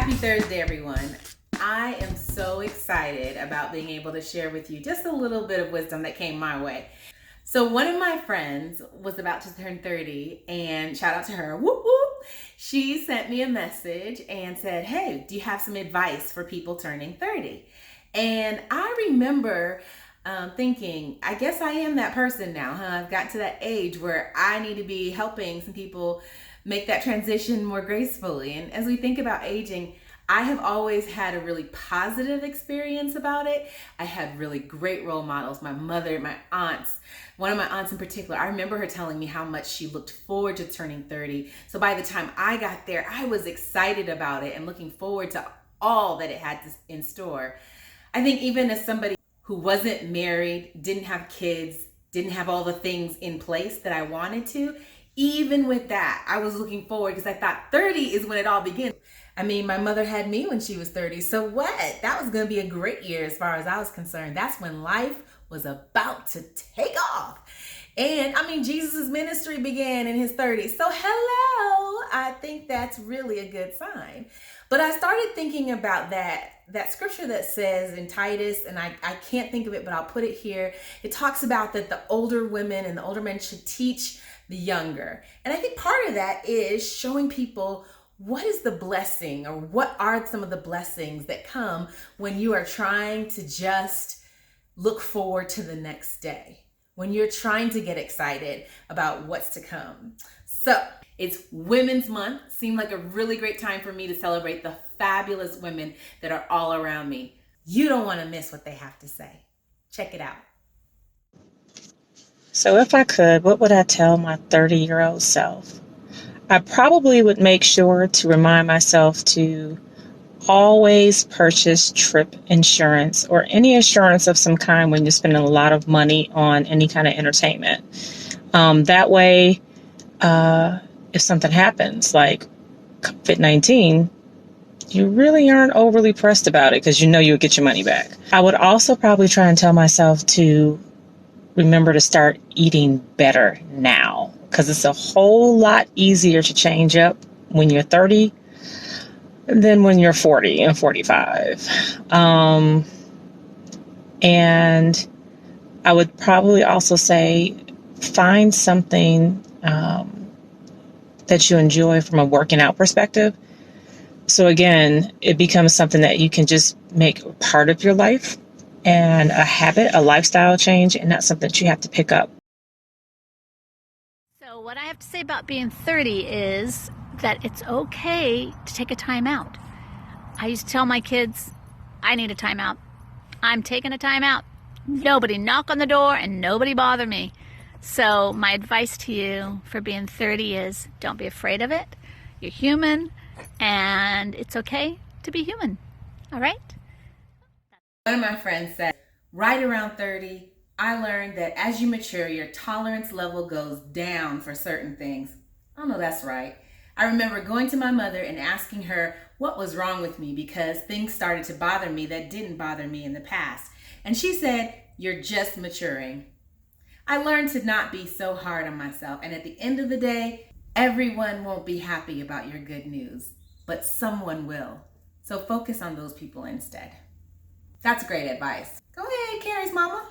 Happy Thursday, everyone. I am so excited about being able to share with you just a little bit of wisdom that came my way. So one of my friends was about to turn 30, and shout out to her, whoop whoop. She sent me a message and said, hey, do you have some advice for people turning 30? And I remember thinking, I guess I am that person now, huh? I've got to that age where I need to be helping some people make that transition more gracefully. And as we think about aging, I have always had a really positive experience about it. I had really great role models, my mother, my aunts. One of my aunts in particular, I remember her telling me how much she looked forward to turning 30. So by the time I got there, I was excited about it and looking forward to all that it had in store. I think even as somebody who wasn't married, didn't have kids, didn't have all the things in place that I wanted to, even with that, I was looking forward because I thought 30 is when it all begins. I mean, my mother had me when she was 30, so what? That was going to be a great year as far as I was concerned. That's when life was about to take off. And I mean, Jesus' ministry began in his 30s. So hello, I think that's really a good sign. But I started thinking about that scripture that says in Titus, and I can't think of it, but I'll put it here. It talks about that the older women and the older men should teach the younger. And I think part of that is showing people what is the blessing, or what are some of the blessings that come when you are trying to just look forward to the next day, when you're trying to get excited about what's to come. So it's Women's Month. Seemed like a really great time for me to celebrate the fabulous women that are all around me. You don't want to miss what they have to say. Check it out. So if I could, what would I tell my 30-year-old self? I probably would make sure to remind myself to always purchase trip insurance or any insurance of some kind when you're spending a lot of money on any kind of entertainment. That way, if something happens like COVID-19, you really aren't overly pressed about it because you know you'll get your money back. I would also probably try and tell myself to remember to start eating better now, because it's a whole lot easier to change up when you're 30 than when you're 40 and 45. And I would probably also say find something that you enjoy from a working out perspective. So again, it becomes something that you can just make part of your life and a habit, a lifestyle change, and not something that you have to pick up. So what I have to say about being 30 is that it's okay to take a time out. I used to tell my kids, I need a timeout. I'm taking a timeout. Nobody knock on the door and nobody bother me. So my advice to you for being 30 is don't be afraid of it. You're human and it's okay to be human. All right? One of my friends said, right around 30, I learned that as you mature, your tolerance level goes down for certain things. I know that's right. I remember going to my mother and asking her what was wrong with me because things started to bother me that didn't bother me in the past. And she said, you're just maturing. I learned to not be so hard on myself. And at the end of the day, everyone won't be happy about your good news, but someone will. So focus on those people instead. That's great advice. Go ahead, Carrie's mama.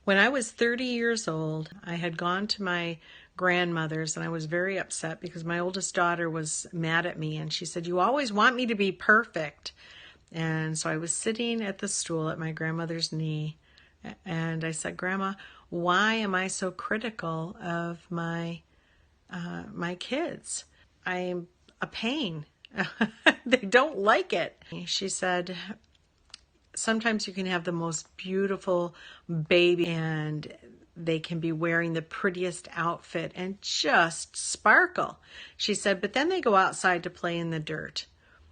When I was 30 years old, I had gone to my grandmother's and I was very upset because my oldest daughter was mad at me and she said, you always want me to be perfect. And so I was sitting at the stool at my grandmother's knee and I said, Grandma, why am I so critical of my kids? I'm a pain. They don't like it. She said, sometimes you can have the most beautiful baby and they can be wearing the prettiest outfit and just sparkle. She said, but then they go outside to play in the dirt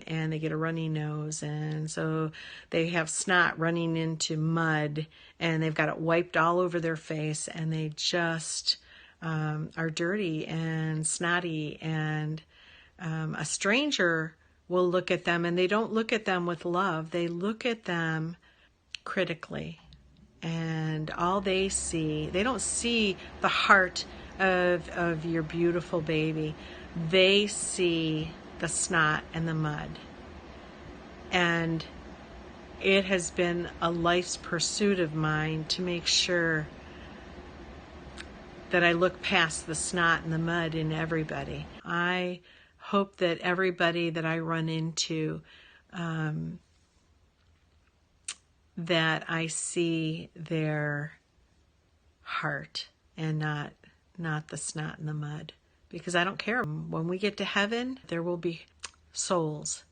and they get a runny nose. And so they have snot running into mud and they've got it wiped all over their face and they just are dirty and snotty. And a stranger will look at them and they don't look at them with love. They look at them critically. And all they see, they don't see the heart of your beautiful baby. They see the snot and the mud. And it has been a life's pursuit of mine to make sure that I look past the snot and the mud in everybody. I hope that everybody that I run into, that I see their heart and not the snot and the mud. Because I don't care. When we get to heaven, there will be souls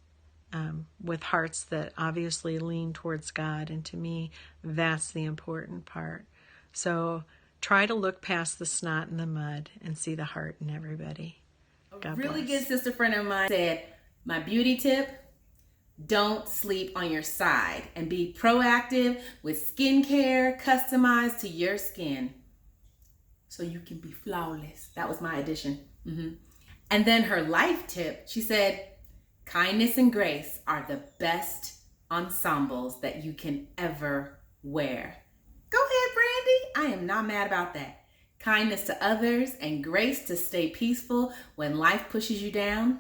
with hearts that obviously lean towards God. And to me, that's the important part. So try to look past the snot and the mud and see the heart in everybody. God really bless. good sister friend of mine said, my beauty tip, don't sleep on your side and be proactive with skincare customized to your skin so you can be flawless. That was my addition. And then her life tip, she said, kindness and grace are the best ensembles that you can ever wear. Go ahead, Brandy. I am not mad about that. Kindness to others and grace to stay peaceful when life pushes you down.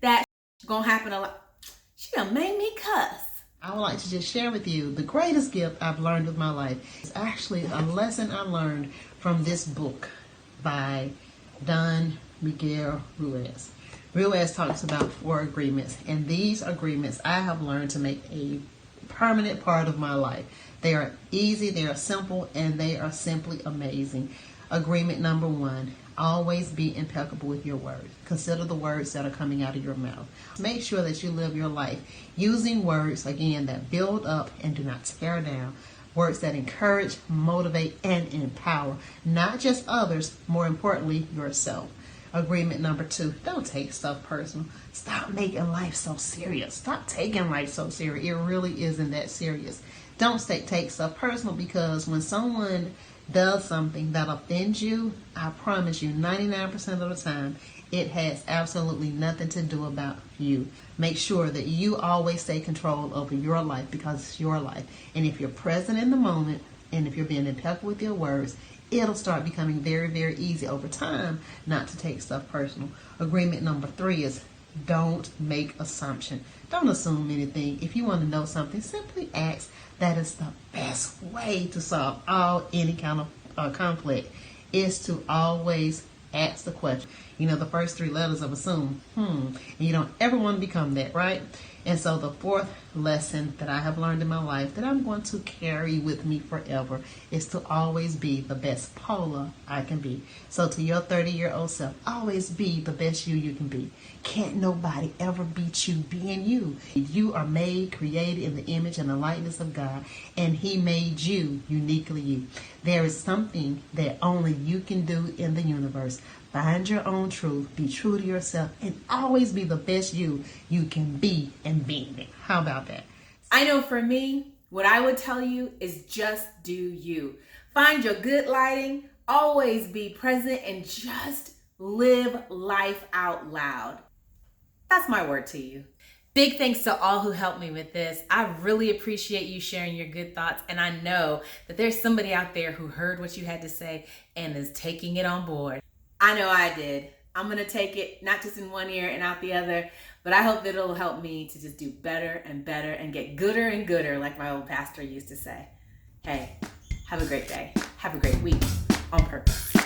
That's gonna happen a lot. She done made me cuss. I would like to just share with you the greatest gift I've learned with my life. It's actually a lesson I learned from this book by Don Miguel Ruiz. Ruiz talks about 4 agreements, and these agreements I have learned to make a permanent part of my life. They are easy, they are simple, and they are simply amazing. Agreement number 1, always be impeccable with your words. Consider the words that are coming out of your mouth. Make sure that you live your life using words, again, that build up and do not tear down. Words that encourage, motivate, and empower, not just others, more importantly, yourself. Agreement number 2, don't take stuff personal. Stop making life so serious. Stop taking life so serious. It really isn't that serious. Don't take stuff personal, because when someone does something that offends you, I promise you 99% of the time, it has absolutely nothing to do about you. Make sure that you always stay control over your life, because it's your life. And if you're present in the moment, and if you're being impeccable with your words, it'll start becoming very, very easy over time not to take stuff personal. Agreement number 3 is don't make assumption. Don't assume anything. If you want to know something, simply ask. That is the best way to solve any kind of conflict, is to always ask the question. You know, the first 3 letters of assume, and you don't ever want to become that, right? And so the 4th lesson that I have learned in my life that I'm going to carry with me forever is to always be the best Paula I can be. So to your 30-year-old self, always be the best you can be. Can't nobody ever beat you being you. You are made, created in the image and the likeness of God, and He made you uniquely you. There is something that only you can do in the universe. Find your own truth, be true to yourself, and always be the best you can be and being it. How about that? I know for me, what I would tell you is just do you. Find your good lighting, always be present, and just live life out loud. That's my word to you. Big thanks to all who helped me with this. I really appreciate you sharing your good thoughts, and I know that there's somebody out there who heard what you had to say and is taking it on board. I know I did. I'm going to take it not just in one ear and out the other, but I hope that it'll help me to just do better and better and get gooder and gooder, like my old pastor used to say. Hey, have a great day. Have a great week on purpose.